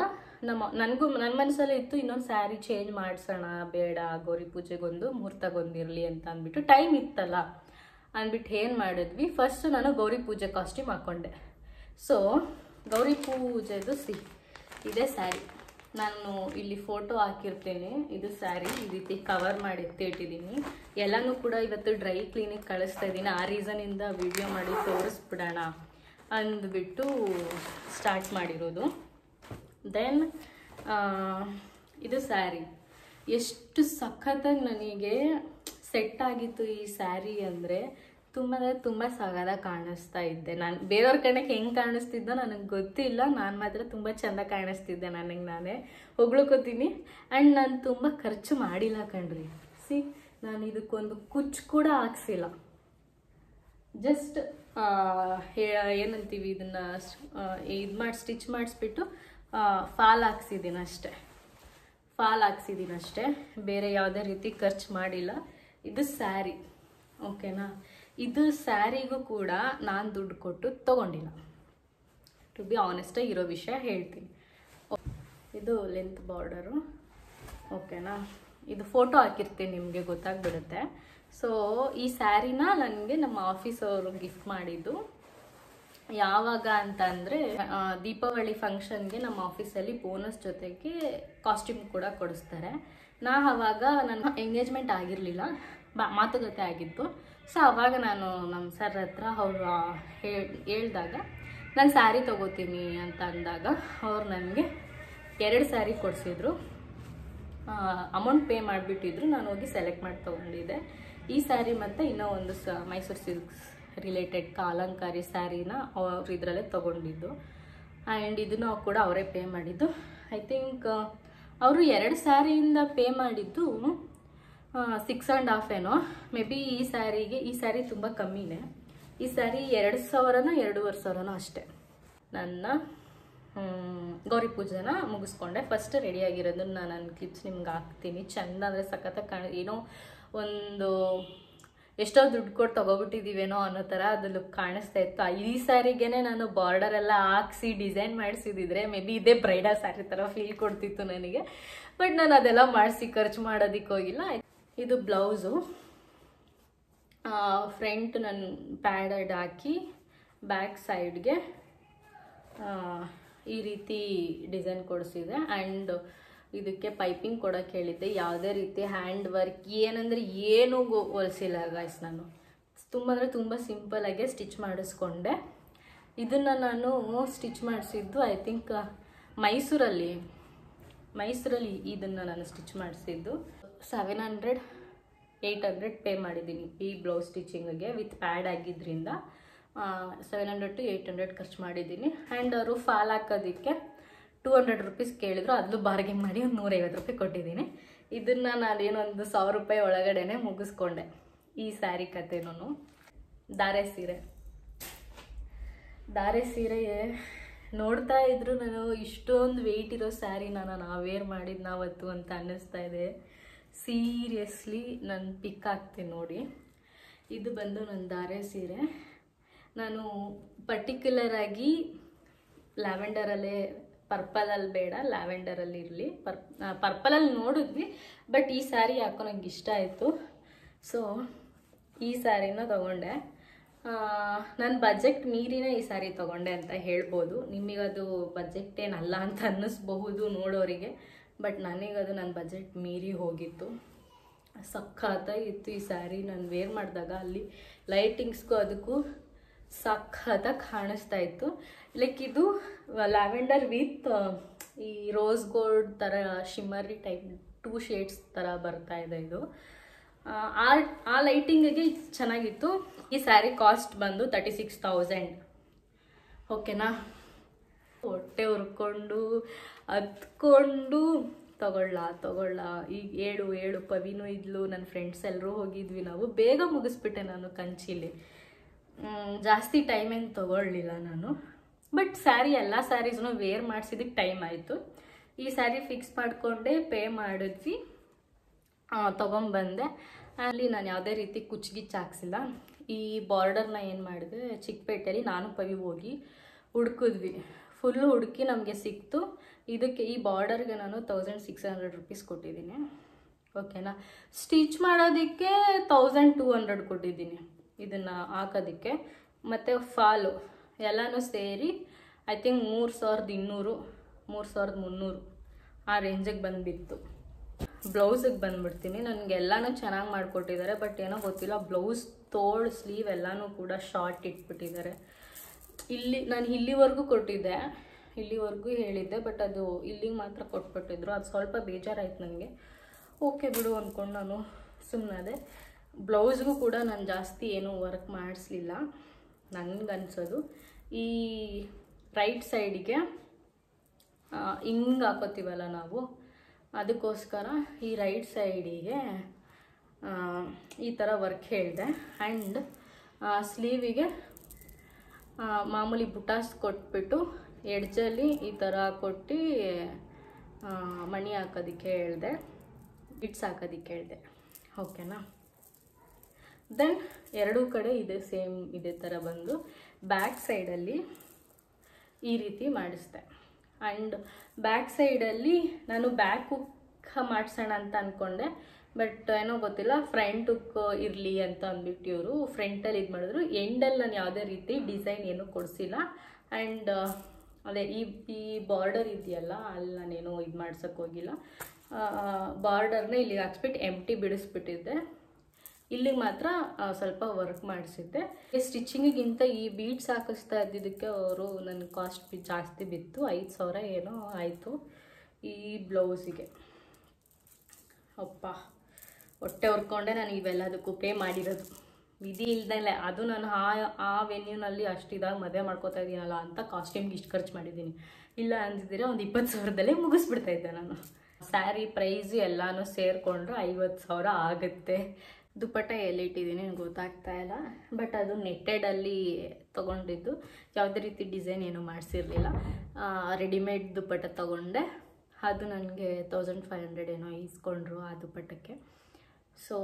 Speaker 1: ನನ್ನ ಮನಸ್ಸಲ್ಲೇ ಇತ್ತು ಇನ್ನೊಂದು ಸ್ಯಾರಿ ಚೇಂಜ್ ಮಾಡಿಸೋಣ, ಬೇಡ ಗೌರಿ ಪೂಜೆಗೊಂದು ಮುಹೂರ್ತಗೊಂದಿರಲಿ ಅಂತ ಅಂದ್ಬಿಟ್ಟು. ಟೈಮ್ ಇತ್ತಲ್ಲ ಅಂದ್ಬಿಟ್ಟು ಏನು ಮಾಡಿದ್ವಿ, ಫಸ್ಟ್ ನಾನು ಗೌರಿ ಪೂಜೆ ಕಾಸ್ಟ್ಯೂಮ್ ಹಾಕ್ಕೊಂಡೆ. ಸೊ ಗೌರಿ ಪೂಜೆದು ಇದೇ ಸ್ಯಾರಿ. ನಾನು ಇಲ್ಲಿ ಫೋಟೋ ಹಾಕಿರ್ತೀನಿ. ಇದು ಸ್ಯಾರಿ ಈ ರೀತಿ ಕವರ್ ಮಾಡಿ ಎತ್ತಿಟ್ಟಿದ್ದೀನಿ. ಎಲ್ಲನೂ ಕೂಡ ಇವತ್ತು ಡ್ರೈ ಕ್ಲೀನಿಗೆ ಕಳಿಸ್ತಾ ಇದ್ದೀನಿ. ಆ ರೀಸನಿಂದ ವಿಡಿಯೋ ಮಾಡಿ ತೋರಿಸ್ಬಿಡೋಣ ಅಂದ್ಬಿಟ್ಟು ಸ್ಟಾರ್ಟ್ ಮಾಡಿರೋದು. ದೆನ್ ಇದು ಸ್ಯಾರಿ ಎಷ್ಟು ಸಖತ್ತಾಗಿ ನನಗೆ ಸೆಟ್ ಆಗಿತ್ತು ಈ ಸ್ಯಾರಿ ಅಂದರೆ ತುಂಬ ಸಗದಾಗಿ ಕಾಣಿಸ್ತಾ ಇದ್ದೆ. ನಾನು ಬೇರೆಯವ್ರ ಕಣ್ಣಕ್ಕೆ ಹೆಂಗೆ ಕಾಣಿಸ್ತಿದ್ದೋ ನನಗೆ ಗೊತ್ತಿಲ್ಲ, ನಾನು ಮಾತ್ರ ತುಂಬ ಚೆಂದ ಕಾಣಿಸ್ತಿದ್ದೆ. ನನಗೆ ನಾನೇ ಹೊಗ್ಳ್ಕೊತೀನಿ. ಆ್ಯಂಡ್ ನಾನು ತುಂಬ ಖರ್ಚು ಮಾಡಿಲ್ಲ ಕಣ್ರಿ. ನಾನು ಇದಕ್ಕೊಂದು ಕುಚ್ಚು ಕೂಡ ಹಾಕ್ಸಿಲ್ಲ. ಜಸ್ಟ್ ಏನಂತೀವಿ ಇದನ್ನು ಸ್ಟಿಚ್ ಮಾಡಿಸ್ಬಿಟ್ಟು ಫಾಲ್ ಹಾಕ್ಸಿದ್ದೀನಿ ಅಷ್ಟೇ. ಬೇರೆ ಯಾವುದೇ ರೀತಿ ಖರ್ಚು ಮಾಡಿಲ್ಲ. ಇದು ಸ್ಯಾರಿ, ಓಕೆನಾ. ಇದು ಸ್ಯಾರಿಗೂ ಕೂಡ ನಾನು ದುಡ್ಡು ಕೊಟ್ಟು ತೊಗೊಂಡಿಲ್ಲ. ಟು ಬಿ ಆನೆಸ್ಟಾಗಿ ಇರೋ ವಿಷಯ ಹೇಳ್ತೀನಿ. ಇದು ಲೆಂತ್ ಬಾರ್ಡರು, ಓಕೆನಾ. ಇದು ಫೋಟೋ ಹಾಕಿರ್ತೀನಿ, ನಿಮಗೆ ಗೊತ್ತಾಗ್ಬಿಡುತ್ತೆ. ಸೊ ಈ ಸ್ಯಾರಿನ ನನಗೆ ನಮ್ಮ ಆಫೀಸ್ ಅವರು ಗಿಫ್ಟ್ ಮಾಡಿದ್ದು. ಯಾವಾಗ ಅಂತ ಅಂದರೆ ದೀಪಾವಳಿ ಫಂಕ್ಷನ್ಗೆ ನಮ್ಮ ಆಫೀಸಲ್ಲಿ ಬೋನಸ್ ಜೊತೆಗೆ ಕಾಸ್ಟ್ಯೂಮ್ ಕೂಡ ಕೊಡಿಸ್ತಾರೆ. ಆವಾಗ ನನ್ನ ಎಂಗೇಜ್ಮೆಂಟ್ ಆಗಿರಲಿಲ್ಲ, ಮಾತುಕತೆ ಆಗಿತ್ತು. ಸೊ ಆವಾಗ ನಾನು ನಮ್ಮ ಸರ್ ಹತ್ರ ಅವರು ಹೇಳ್ದಾಗ ನಾನು ಸ್ಯಾರಿ ತೊಗೋತೀನಿ ಅಂತ ಅಂದಾಗ ಅವ್ರು ನನಗೆ 2 ಸ್ಯಾರಿ ಕೊಡಿಸಿದ್ರು. ಅಮೌಂಟ್ ಪೇ ಮಾಡಿಬಿಟ್ಟಿದ್ರು. ನಾನು ಹೋಗಿ ಸೆಲೆಕ್ಟ್ ಮಾಡಿ ತೊಗೊಂಡಿದ್ದೆ ಈ ಸ್ಯಾರಿ ಮತ್ತು ಇನ್ನೂ ಒಂದು ಮೈಸೂರು ಸಿಲ್ಕ್ಸ್ ರಿಲೇಟೆಡ್ ಅಲಂಕಾರಿ ಸ್ಯಾರಿನ ಅವ್ರು ಇದರಲ್ಲೇ ತೊಗೊಂಡಿದ್ದು. ಆ್ಯಂಡ್ ಇದನ್ನು ಕೂಡ ಅವರೇ ಪೇ ಮಾಡಿದ್ದು. ಐ ಥಿಂಕ್ ಅವರು 2 ಸ್ಯಾರಿಯಿಂದ ಪೇ ಮಾಡಿದ್ದು 6.5 ಏನೋ ಮೇ ಬಿ. ಈ ಸ್ಯಾರಿ ತುಂಬ ಕಮ್ಮಿನೇ. ಈ ಸ್ಯಾರಿ 2,000ನೋ 2,500ನೋ ಅಷ್ಟೇ. ನನ್ನ ಗೌರಿ ಪೂಜೆನ ಮುಗಿಸ್ಕೊಂಡೆ. ಫಸ್ಟ್ ರೆಡಿಯಾಗಿರೋದನ್ನ ನಾನು ಕ್ಲಿಪ್ಸ್ ನಿಮ್ಗೆ ಹಾಕ್ತೀನಿ. ಚೆಂದ ಅಂದರೆ ಸಖತ್ತಾಗಿ ಏನೋ ಒಂದು ಎಷ್ಟೋ ದುಡ್ಡು ಕೊಟ್ಟು ತೊಗೊಬಿಟ್ಟಿದ್ದೀವೇನೋ ಅನ್ನೋ ಥರ ಅದು ಲುಕ್ ಕಾಣಿಸ್ತಾ ಇತ್ತು. ಈ ಸ್ಯಾರಿಗೇ ನಾನು ಬಾರ್ಡರ್ ಎಲ್ಲ ಹಾಕ್ಸಿ ಡಿಸೈನ್ ಮಾಡಿಸಿದ್ರೆ ಮೇ ಬಿ ಇದೇ ಬ್ರೈಡಾ ಸ್ಯಾರಿ ಥರ ಫೀಲ್ ಕೊಡ್ತಿತ್ತು ನನಗೆ. ಬಟ್ ನಾನು ಅದೆಲ್ಲ ಮಾಡಿಸಿ ಖರ್ಚು ಮಾಡೋದಕ್ಕೆ ಹೋಗಿಲ್ಲ. ಇದು ಬ್ಲೌಸು, ಫ್ರಂಟ್ ನಾನು ಪ್ಯಾಡೆಡ್ ಹಾಕಿ ಬ್ಯಾಕ್ ಸೈಡ್ಗೆ ಈ ರೀತಿ ಡಿಸೈನ್ ಕೊಡಿಸಿದೆ. ಆ್ಯಂಡ್ ಇದಕ್ಕೆ ಪೈಪಿಂಗ್ ಕೊಡೋಕೆ ಹೇಳಿದ್ದೆ. ಯಾವುದೇ ರೀತಿ ಹ್ಯಾಂಡ್ ವರ್ಕ್ ಏನಂದರೆ ಏನೂ ಹೊಲಿಸಿಲ್ಲ ಗಾಯ್ಸ್. ನಾನು ತುಂಬ ಅಂದರೆ ತುಂಬ ಸಿಂಪಲಾಗೆ ಸ್ಟಿಚ್ ಮಾಡಿಸ್ಕೊಂಡೆ. ಇದನ್ನು ನಾನು ಸ್ಟಿಚ್ ಮಾಡಿಸಿದ್ದು ಐ ಥಿಂಕ್ ಮೈಸೂರಲ್ಲಿ ಇದನ್ನು ನಾನು ಸ್ಟಿಚ್ ಮಾಡಿಸಿದ್ದು 700-800 ಪೇ ಮಾಡಿದ್ದೀನಿ ಈ ಬ್ಲೌಸ್ ಸ್ಟಿಚಿಂಗಿಗೆ. ವಿತ್ ಪ್ಯಾಡ್ ಆಗಿದ್ದರಿಂದ 700 to 800 ಖರ್ಚು ಮಾಡಿದ್ದೀನಿ. ಆ್ಯಂಡ್ ಅವರು ಫಾಲ್ ಹಾಕೋದಕ್ಕೆ 200 ರೂಪೀಸ್ ಕೇಳಿದ್ರು. ಅದನ್ನು ಬಾರ್ಗೇನ್ ಮಾಡಿ ಒಂದು 150 ರೂಪಾಯಿ ಕೊಟ್ಟಿದ್ದೀನಿ. ಇದನ್ನು ನಾನೇನೋ ಒಂದು 1000 ರೂಪಾಯಿ ಒಳಗಡೆ ಮುಗಿಸ್ಕೊಂಡೆ ಈ ಸ್ಯಾರಿ ಕತೆನೂ. ಧಾರೆ ಸೀರೆ ನೋಡ್ತಾ ಇದ್ರು ನಾನು ಇಷ್ಟೊಂದು ವೆಯ್ಟ್ ಇರೋ ಸ್ಯಾರಿನ ನಾನು ವೇರ್ ಮಾಡಿದ್ದು ಅಂತ ಅನ್ನಿಸ್ತಾ ಇದೆ. ಸೀರಿಯಸ್ಲಿ ನಾನು ಪಿಕ್ ಆಗ್ತೀನಿ ನೋಡಿ. ಇದು ಬಂದು ನನ್ನ ಧಾರೆ ಸೀರೆ. ನಾನು ಪರ್ಟಿಕ್ಯುಲರಾಗಿ ಲ್ಯಾವೆಂಡರಲ್ಲೇ, ಪರ್ಪಲಲ್ಲಿ ಬೇಡ, ಲ್ಯಾವೆಂಡರಲ್ಲಿ ಇರಲಿ. ಪರ್ಪಲಲ್ಲಿ ನೋಡಿದ್ವಿ, ಬಟ್ ಈ ಸ್ಯಾರಿ ಯಾಕೋ ನಂಗೆ ಇಷ್ಟ ಆಯಿತು. ಸೊ ಈ ಸ್ಯಾರಿನ ತೊಗೊಂಡೆ. ನನ್ನ ಬಜೆಟ್ ಮೀರಿನೇ ಈ ಸ್ಯಾರಿ ತೊಗೊಂಡೆ ಅಂತ ಹೇಳ್ಬೋದು. ನಿಮಗದು ಬಜೆಟ್ ಏನಲ್ಲ ಅಂತ ಅನ್ನಿಸ್ಬಹುದು ನೋಡೋರಿಗೆ, ಬಟ್ ನನಗದು ನನ್ನ ಬಜೆಟ್ ಮೀರಿ ಹೋಗಿತ್ತು. ಸಖತ್ತಾಗಿತ್ತು ಈ ಸ್ಯಾರಿ. ನಾನು ವೇರ್ ಮಾಡಿದಾಗ ಅಲ್ಲಿ ಲೈಟಿಂಗ್ಸ್ಗೂ ಅದಕ್ಕೂ ಸಖತ್ತಾಗಿ ಕಾಣಿಸ್ತಾ ಇತ್ತು. ಲೈಕ್ ಇದು ಲ್ಯಾವೆಂಡರ್ ವಿತ್ ಈ ರೋಸ್ ಗೋಲ್ಡ್ ಥರ ಶಿಮ್ಮರಿ ಟೈಪ್ 2 ಶೇಡ್ಸ್ ಥರ ಬರ್ತಾ ಇದೆ ಇದು. ಆ ಲೈಟಿಂಗಿಗೆ ಚೆನ್ನಾಗಿತ್ತು. ಈ ಸ್ಯಾರಿ ಕಾಸ್ಟ್ ಬಂದು 36,000. ಓಕೆನಾ. ಹೊಟ್ಟೆ ಹುರ್ಕೊಂಡು ಹತ್ಕೊಂಡು ತಗೊಳ್ಳ ಈಗ ಏಳು ಪವಿನೂ ಇದ್ಲು, ನನ್ನ ಫ್ರೆಂಡ್ಸ್ ಎಲ್ಲರೂ ಹೋಗಿದ್ವಿ. ನಾವು ಬೇಗ ಮುಗಿಸ್ಬಿಟ್ಟೆ ನಾನು ಕಂಚಿಲಿ. ಜಾಸ್ತಿ ಟೈಮ್ ಏನು ತೊಗೊಳ್ಳಿಲ್ಲ ನಾನು. ಬಟ್ ಸ್ಯಾರಿ ಎಲ್ಲ ಸ್ಯಾರೀಸ್ನು ವೇರ್ ಮಾಡಿಸಿದಕ್ಕೆ ಟೈಮ್ ಆಯಿತು. ಈ ಸ್ಯಾರಿ ಫಿಕ್ಸ್ ಮಾಡಿಕೊಂಡೆ ಪೇ ಮಾಡಿದ್ವಿ, ತೊಗೊಂಬಂದೆ. ಅಲ್ಲಿ ನಾನು ಯಾವುದೇ ರೀತಿ ಕುಚ್ಗಿಚ್ಚು ಹಾಕ್ಸಿಲ್ಲ. ಈ ಬಾರ್ಡರ್ನ ಏನು ಮಾಡಿದೆ, ಚಿಕ್ಕಪೇಟೆಯಲ್ಲಿ ನಾನು ಪವಿ ಹೋಗಿ ಹುಡ್ಕಿದ್ವಿ. ಫುಲ್ಲು ಹುಡುಕಿ ನಮಗೆ ಸಿಕ್ತು. ಇದಕ್ಕೆ ಈ ಬಾರ್ಡರ್ಗೆ ನಾನು 1600 ರೂಪೀಸ್ ಕೊಟ್ಟಿದ್ದೀನಿ. ಓಕೆನಾ. ಸ್ಟಿಚ್ ಮಾಡೋದಕ್ಕೆ 1200 ಕೊಟ್ಟಿದ್ದೀನಿ ಇದನ್ನು ಹಾಕೋದಕ್ಕೆ. ಮತ್ತು ಫಾಲು ಎಲ್ಲನೂ ಸೇರಿ ಐ ಥಿಂಕ್ 3200 3300 ಆ ರೇಂಜಿಗೆ ಬಂದುಬಿತ್ತು. ಬ್ಲೌಸಿಗೆ ಬಂದುಬಿಡ್ತೀನಿ. ನನಗೆಲ್ಲನೂ ಚೆನ್ನಾಗಿ ಮಾಡಿಕೊಟ್ಟಿದ್ದಾರೆ, ಬಟ್ ಏನೋ ಗೊತ್ತಿಲ್ಲ, ಬ್ಲೌಸ್ ತೋಳು ಸ್ಲೀವ್ ಎಲ್ಲನೂ ಕೂಡ ಶಾರ್ಟ್ ಇಟ್ಬಿಟ್ಟಿದ್ದಾರೆ. ನಾನು ಇಲ್ಲಿವರೆಗೂ ಕೊಟ್ಟಿದ್ದೆ, ಇಲ್ಲಿವರೆಗೂ ಹೇಳಿದ್ದೆ, ಬಟ್ ಅದು ಇಲ್ಲಿಗೆ ಮಾತ್ರ ಕೊಟ್ಬಿಟ್ಟಿದ್ರು. ಅದು ಸ್ವಲ್ಪ ಬೇಜಾರಾಯ್ತು ನನಗೆ. ಓಕೆ ಬಿಡು ಅಂದ್ಕೊಂಡು ನಾನು ಸುಮ್ಮನೆ. ಬ್ಲೌಸ್ಗೂ ಕೂಡ ನಾನು ಜಾಸ್ತಿ ಏನೂ ವರ್ಕ್ ಮಾಡಿಸ್ಲಿಲ್ಲ ನನಗನ್ಸೋದು. ಈ ರೈಟ್ ಸೈಡಿಗೆ ಹಿಂಗೆ ಹಾಕೋತೀವಲ್ಲ ನಾವು, ಅದಕ್ಕೋಸ್ಕರ ಈ ರೈಟ್ ಸೈಡಿಗೆ ಈ ಥರ ವರ್ಕ್ ಹೇಳಿದೆ. ಆ್ಯಂಡ್ ಸ್ಲೀವಿಗೆ ಮಾಮೂಲಿ ಬುಟಾಸ್ ಕೊಟ್ಬಿಟ್ಟು ಎಡ್ಜಲ್ಲಿ ಈ ಥರ ಕೊಟ್ಟು ಮಣಿ ಹಾಕೋದಕ್ಕೆ ಹೇಳಿದೆ, ಬಿಟ್ಸ್ ಹಾಕೋದಕ್ಕೆ ಹೇಳಿದೆ. ಓಕೆನಾ. ದೆನ್ ಎರಡೂ ಕಡೆ ಇದೆ ಸೇಮ್ ಇದೇ ಥರ ಬಂದು ಬ್ಯಾಕ್ ಸೈಡಲ್ಲಿ ಈ ರೀತಿ ಮಾಡಿಸ್ದೆ. ಆ್ಯಂಡ್ ಬ್ಯಾಕ್ ಸೈಡಲ್ಲಿ ನಾನು ಬ್ಯಾಕ್ ಹುಕ್ ಮಾಡಿಸೋಣ ಅಂತ ಅಂದ್ಕೊಂಡೆ, ಬಟ್ ಏನೋ ಗೊತ್ತಿಲ್ಲ, ಫ್ರಂಟ್ ಹುಕ್ ಇರಲಿ ಅಂತ ಅಂದ್ಬಿಟ್ಟು ಇವರು ಫ್ರಂಟಲ್ಲಿ ಇದು ಮಾಡಿದ್ರು. ಎಂಡಲ್ಲಿ ನಾನು ಯಾವುದೇ ರೀತಿ ಡಿಸೈನ್ ಏನೂ ಕೊಡಿಸಿಲ್ಲ. ಆ್ಯಂಡ್ ಅದೇ ಈ ಬಾರ್ಡರ್ ಇದೆಯಲ್ಲ, ಅಲ್ಲಿ ನಾನೇನು ಇದು ಮಾಡ್ಸೋಕ್ಕೆ ಹೋಗಿಲ್ಲ. ಬಾರ್ಡರ್ನ ಇಲ್ಲಿಗೆ ಹಾಕ್ಸ್ಬಿಟ್ಟು ಎಂಟಿ ಬಿಡಿಸ್ಬಿಟ್ಟಿದ್ದೆ. ಇಲ್ಲಿಗೆ ಮಾತ್ರ ಸ್ವಲ್ಪ ವರ್ಕ್ ಮಾಡಿಸಿದ್ದೆ. ಸ್ಟಿಚಿಂಗಿಗಿಂತ ಈ ಬೀಡ್ಸ್ ಹಾಕಿಸ್ತಾ ಇದ್ದಿದ್ದಕ್ಕೆ ಅವರು ನನ್ನ ಕಾಸ್ಟ್ ಜಾಸ್ತಿ ಬಿತ್ತು. 5000 ಏನೋ ಆಯಿತು ಈ ಬ್ಲೌಸಿಗೆ. ಅಪ್ಪ ಹೊಟ್ಟೆ ಹೊರ್ಕೊಂಡೆ ನಾನು ಇವೆಲ್ಲದಕ್ಕೂ ಪೇ ಮಾಡಿರೋದು. ವಿಧಿ ಇಲ್ದಲೆ ಅದು ನಾನು ಆ ವೆನ್ಯೂನಲ್ಲಿ ಅಷ್ಟಿದಾಗ ಮದುವೆ ಮಾಡ್ಕೋತಾ ಇದ್ದೀನಲ್ಲ ಅಂತ ಕಾಸ್ಟ್ಯೂಮ್ಗೆ ಇಷ್ಟು ಖರ್ಚು ಮಾಡಿದ್ದೀನಿ. ಇಲ್ಲ ಅಂದಿದ್ದೀರ ಒಂದು 20,000ದಲ್ಲೇ ಮುಗಿಸ್ಬಿಡ್ತಾಯಿದ್ದೆ ನಾನು. ಸ್ಯಾರಿ ಪ್ರೈಸು ಎಲ್ಲನೂ ಸೇರಿಕೊಂಡ್ರೆ 50,000 ಆಗುತ್ತೆ. ದುಪ್ಪಟ್ಟ ಎಲ್ಲಿಟ್ಟಿದ್ದೀನಿ ಗೊತ್ತಾಗ್ತಾ ಇಲ್ಲ, ಬಟ್ ಅದು ನೆಟ್ಟೆಡಲ್ಲಿ ತೊಗೊಂಡಿದ್ದು. ಯಾವುದೇ ರೀತಿ ಡಿಸೈನ್ ಏನೂ ಮಾಡಿಸಿರಲಿಲ್ಲ. ರೆಡಿಮೇಡ್ ದುಪ್ಪಟ್ಟ ತೊಗೊಂಡೆ. ಅದು ನನಗೆ 1500 ಏನೋ ಈಸ್ಕೊಂಡ್ರು ಆ ದುಪ್ಪಟ್ಟಕ್ಕೆ. ಸೊ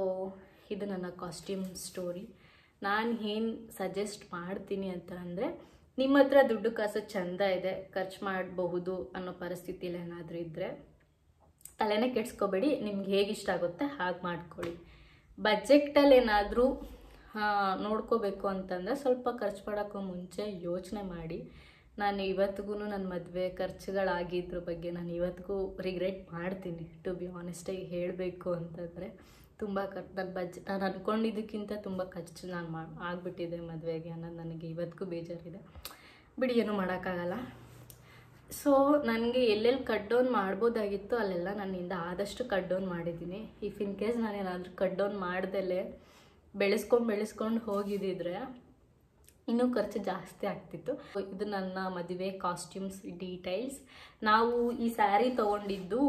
Speaker 1: ಇದು ನನ್ನ ಕಾಸ್ಟ್ಯೂಮ್ ಸ್ಟೋರಿ. ನಾನು ಏನು ಸಜೆಸ್ಟ್ ಮಾಡ್ತೀನಿ ಅಂತ ಅಂದರೆ, ನಿಮ್ಮ ಹತ್ರ ದುಡ್ಡು ಕಾಸು ಚೆಂದ ಇದೆ, ಖರ್ಚು ಮಾಡಬಹುದು ಅನ್ನೋ ಪರಿಸ್ಥಿತಿಲಿ ಏನಾದರೂ ಇದ್ದರೆ ತಲೆನೇ ಕೆಡ್ಸ್ಕೊಬೇಡಿ. ನಿಮ್ಗೆ ಹೇಗೆ ಇಷ್ಟ ಆಗುತ್ತೆ ಹಾಗೆ ಮಾಡ್ಕೊಳ್ಳಿ. ಬಜೆಟಲ್ಲಿ ಏನಾದರೂ ನೋಡ್ಕೋಬೇಕು ಅಂತಂದರೆ ಸ್ವಲ್ಪ ಖರ್ಚು ಮಾಡೋಕ್ಕೂ ಮುಂಚೆ ಯೋಚನೆ ಮಾಡಿ. ನಾನು ಇವತ್ತಿಗೂ ನನ್ನ ಮದುವೆ ಖರ್ಚುಗಳಾಗಿದ್ರ ಬಗ್ಗೆ ನಾನು ಇವತ್ತಿಗೂ ರಿಗ್ರೆಟ್ ಮಾಡ್ತೀನಿ. ಟು ಬಿ ಆನೆಸ್ಟಾಗಿ ಹೇಳಬೇಕು ಅಂತಂದರೆ ತುಂಬ ನಾನು ಅಂದ್ಕೊಂಡಿದ್ದಕ್ಕಿಂತ ತುಂಬ ಖರ್ಚು ನಾನು ಆಗಿಬಿಟ್ಟಿದೆ ಮದುವೆಗೆ ಅನ್ನೋದು ನನಗೆ ಇವತ್ತಿಗೂ ಬೇಜಾರಿದೆ. ಬಿಡಿ, ಏನೂ ಮಾಡೋಕ್ಕಾಗಲ್ಲ. ಸೊ ನನಗೆ ಎಲ್ಲೆಲ್ಲಿ ಕಟ್ ಡೌನ್ ಮಾಡ್ಬೋದಾಗಿತ್ತು ಅಲ್ಲೆಲ್ಲ ನನ್ನಿಂದ ಆದಷ್ಟು ಕಟ್ ಡೌನ್ ಮಾಡಿದ್ದೀನಿ. ಇಫ್ ಇನ್ ಕೇಸ್ ನಾನೇನಾದರೂ ಕಟ್ ಡೌನ್ ಮಾಡ್ದಲೇ ಬೆಳೆಸ್ಕೊಂಡು ಹೋಗಿದ್ದಿದ್ರೆ ಇನ್ನೂ ಖರ್ಚು ಜಾಸ್ತಿ ಆಗ್ತಿತ್ತು. ಇದು ನನ್ನ ಮದುವೆ ಕಾಸ್ಟ್ಯೂಮ್ಸ್ ಡೀಟೇಲ್ಸ್. ನಾವು ಈ ಸ್ಯಾರಿ ತೊಗೊಂಡಿದ್ದು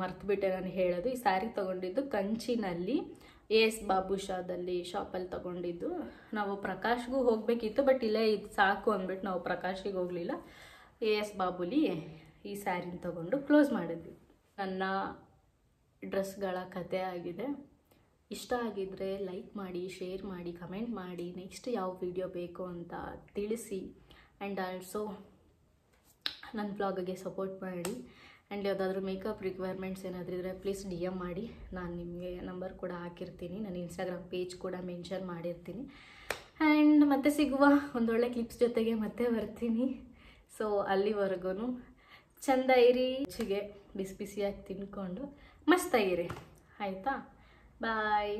Speaker 1: ಮರ್ತುಬಿಟ್ಟೆ ನಾನು ಹೇಳೋದು. ಈ ಸ್ಯಾರಿ ತೊಗೊಂಡಿದ್ದು ಕಂಚಿನಲ್ಲಿ ಎಸ್ ಬಾಬುಷಾದಲ್ಲಿ ಶಾಪಲ್ಲಿ ತೊಗೊಂಡಿದ್ದು. ನಾವು ಪ್ರಕಾಶ್ಗೂ ಹೋಗಬೇಕಿತ್ತು, ಬಟ್ ಇಲ್ಲೇ ಇದು ಸಾಕು ಅಂದ್ಬಿಟ್ಟು ನಾವು ಪ್ರಕಾಶಿಗೆ ಹೋಗಲಿಲ್ಲ. ಎಸ್ ಬಾಬುಲಿ ಈ ಸ್ಯಾರಿನ ತೊಗೊಂಡು ಕ್ಲೋಸ್ ಮಾಡಿದ್ವಿ. ನನ್ನ ಡ್ರೆಸ್ಗಳ ಕತೆ ಆಗಿದೆ. ಇಷ್ಟ ಆಗಿದ್ದರೆ ಲೈಕ್ ಮಾಡಿ, ಶೇರ್ ಮಾಡಿ, ಕಮೆಂಟ್ ಮಾಡಿ, ನೆಕ್ಸ್ಟ್ ಯಾವ ವಿಡಿಯೋ ಬೇಕು ಅಂತ ತಿಳಿಸಿ. ಆ್ಯಂಡ್ ಆಲ್ಸೋ ನನ್ನ ಬ್ಲಾಗ್ಗೆ ಸಪೋರ್ಟ್ ಮಾಡಿ. ಆ್ಯಂಡ್ ಯಾವುದಾದ್ರೂ ಮೇಕಪ್ ರಿಕ್ವೈರ್ಮೆಂಟ್ಸ್ ಏನಾದರೂ ಇದ್ದರೆ ಪ್ಲೀಸ್ DM ಮಾಡಿ. ನಾನು ನಿಮಗೆ ನಂಬರ್ ಕೂಡ ಹಾಕಿರ್ತೀನಿ. ನನ್ನ ಇನ್ಸ್ಟಾಗ್ರಾಮ್ ಪೇಜ್ ಕೂಡ ಮೆನ್ಷನ್ ಮಾಡಿರ್ತೀನಿ. ಆ್ಯಂಡ್ ಮತ್ತೆ ಸಿಗುವ ಒಂದೊಳ್ಳೆ ಕ್ಲಿಪ್ಸ್ ಜೊತೆಗೆ ಮತ್ತೆ ಬರ್ತೀನಿ. ಸೊ ಅಲ್ಲಿವರೆಗೂ ಚೆಂದ ಇರಿ, ಬಿಸಿಯಾಗಿ ತಿನ್ಕೊಂಡು ಮಸ್ತಾಗಿರಿ, ಆಯಿತಾ? ಬಾಯ್.